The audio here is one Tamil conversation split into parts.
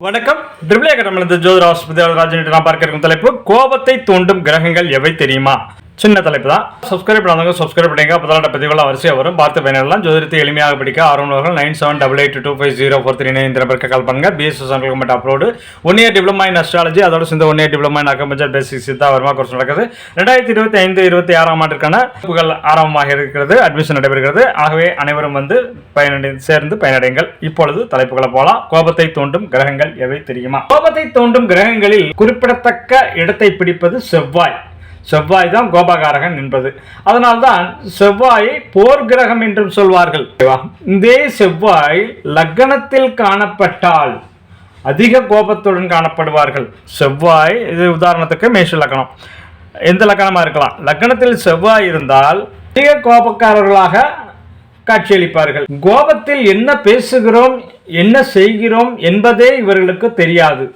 வணக்கம். ட்ரிபிள் அகாடமிலிருந்து ஜோதிட ஆஸ்பத்திரி ராஜன் நான் பார்க்க இருக்கும் தலைப்பு கோபத்தை தூண்டும் கிரகங்கள் எவை தெரியுமா? சின்ன தலைப்பு தான். சப்ஸ்கிரைப் பண்ணாதவங்க சப்ஸ்கிரைப் பண்ணுங்க. அப்பதான் பதிவுகள் வரிசையாக வரும். பார்த்து பயனெல்லாம் ஜோதிடத்தை எளிமையாக படிக்க ஆர்வலர்கள் 9788250439 இந்த நம்பருக்கு கால் பண்ணுங்க. BSS comment upload 1 year diploma in astrology, அதோட சேர்ந்து 1 year டிப்ளமா இன் அக்கம்பஞ்சர் பேசிக் சித்தா வருமா கோர்ஸ் நடக்குது. 2025-26 ஆண்டிற்கான வகுப்புகள் ஆரம்பமாக இருக்கிறது. அட்மிஷன் நடைபெறுகிறது. ஆகவே அனைவரும் சேர்ந்து பயனடைங்கள். இப்பொழுது தலைப்புகளை போலாம். கோபத்தை தூண்டும் கிரகங்கள் எவை தெரியுமா? கோபத்தை தூண்டும் கிரகங்களில் குறிப்பிடத்தக்க இடத்தை பிடிப்பது செவ்வாய். செவ்வாய் தான் கோபகாரகன் என்பது. அதனால்தான் செவ்வாயை போர் கிரகம் என்றும் சொல்வார்கள். இதே செவ்வாய் லக்னத்தில் காணப்பட்டால் அதிக கோபத்துடன் காணப்படுவார்கள். செவ்வாய், இது உதாரணத்துக்கு மேஷ லக்னம், எந்த லக்னமா இருக்கலாம், லக்னத்தில் செவ்வாய் இருந்தால் அதிக கோபக்காரர்களாக காட்சியளிப்பார்கள். கோபத்தில் என்ன பேசுகிறோம், என்ன செய்கிறோம் என்பதே இவர்களுக்கு தெரியாது.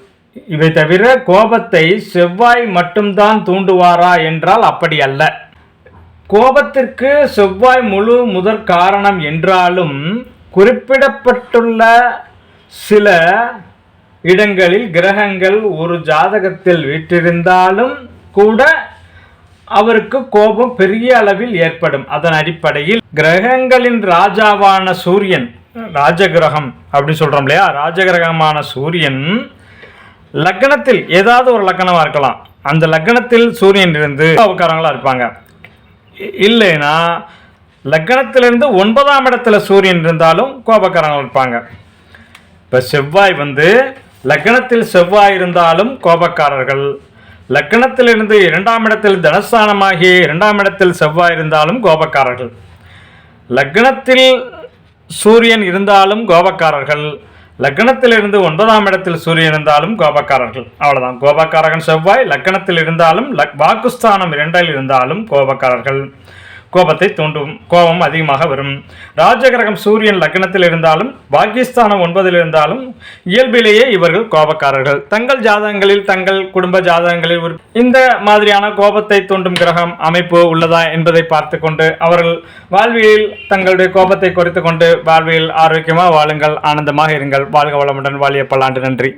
இவை தவிர கோபத்தை செவ்வாய் மட்டும்தான் தூண்டுவாரா என்றால் அப்படி அல்ல. கோபத்திற்கு செவ்வாய் முழு முதற் காரணம் என்றாலும் குறிப்பிடப்பட்டுள்ள சில இடங்களில் கிரகங்கள் ஒரு ஜாதகத்தில் வீற்றிருந்தாலும் கூட அவருக்கு கோபம் பெரிய அளவில் ஏற்படும். அதன் அடிப்படையில் கிரகங்களின் ராஜாவான சூரியன், ராஜகிரகம் அப்படி சொல்றோம் இல்லையா, ராஜகிரகமான சூரியன் லக்னத்தில் ஏதாவது ஒரு லக்னமா இருக்கலாம். அந்த லக்னத்தில் சூரியன் இருந்து கோபக்காரங்களா இருப்பாங்க. இல்லைன்னா லக்னத்திலிருந்து 9ஆம் இடத்துல சூரியன் இருந்தாலும் கோபக்காரங்களா இருப்பாங்க. இப்ப செவ்வாய் லக்னத்தில் செவ்வாய் இருந்தாலும் கோபக்காரர்கள், லக்னத்திலிருந்து 2ஆம் இடத்தில் தனஸ்தானமாகி 2ஆம் இடத்தில் செவ்வாய் இருந்தாலும் கோபக்காரர்கள், லக்னத்தில் சூரியன் இருந்தாலும் கோபக்காரர்கள், லக்னத்திலிருந்து 9ஆம் இடத்தில் சூரியன் இருந்தாலும் கோபக்காரர்கள். அவ்வளவுதான். கோபக்காரகன் செவ்வாய் லக்னத்தில் இருந்தாலும் வாக்குஸ்தானம் 2இல் இருந்தாலும் கோபக்காரர்கள். கோபத்தை தூண்டும், கோபம் அதிகமாக வரும். ராஜகிரகம் சூரியன் லக்னத்தில் இருந்தாலும் பாக்கியஸ்தானம் 9இல் இருந்தாலும் இயல்பிலேயே இவர்கள் கோபக்காரர்கள். தங்கள் ஜாதகங்களில், தங்கள் குடும்ப ஜாதகங்களில் இந்த மாதிரியான கோபத்தை தூண்டும் கிரகம் அமைப்பு உள்ளதா என்பதை பார்த்து கொண்டு அவர்கள் வாழ்வியல் தங்களுடைய கோபத்தை குறைத்து கொண்டு வாழ்வியல் ஆரோக்கியமாக வாழுங்கள், ஆனந்தமாக இருங்கள். வாழ்க வளமுடன், வாழிய பல்லாண்டு. நன்றி.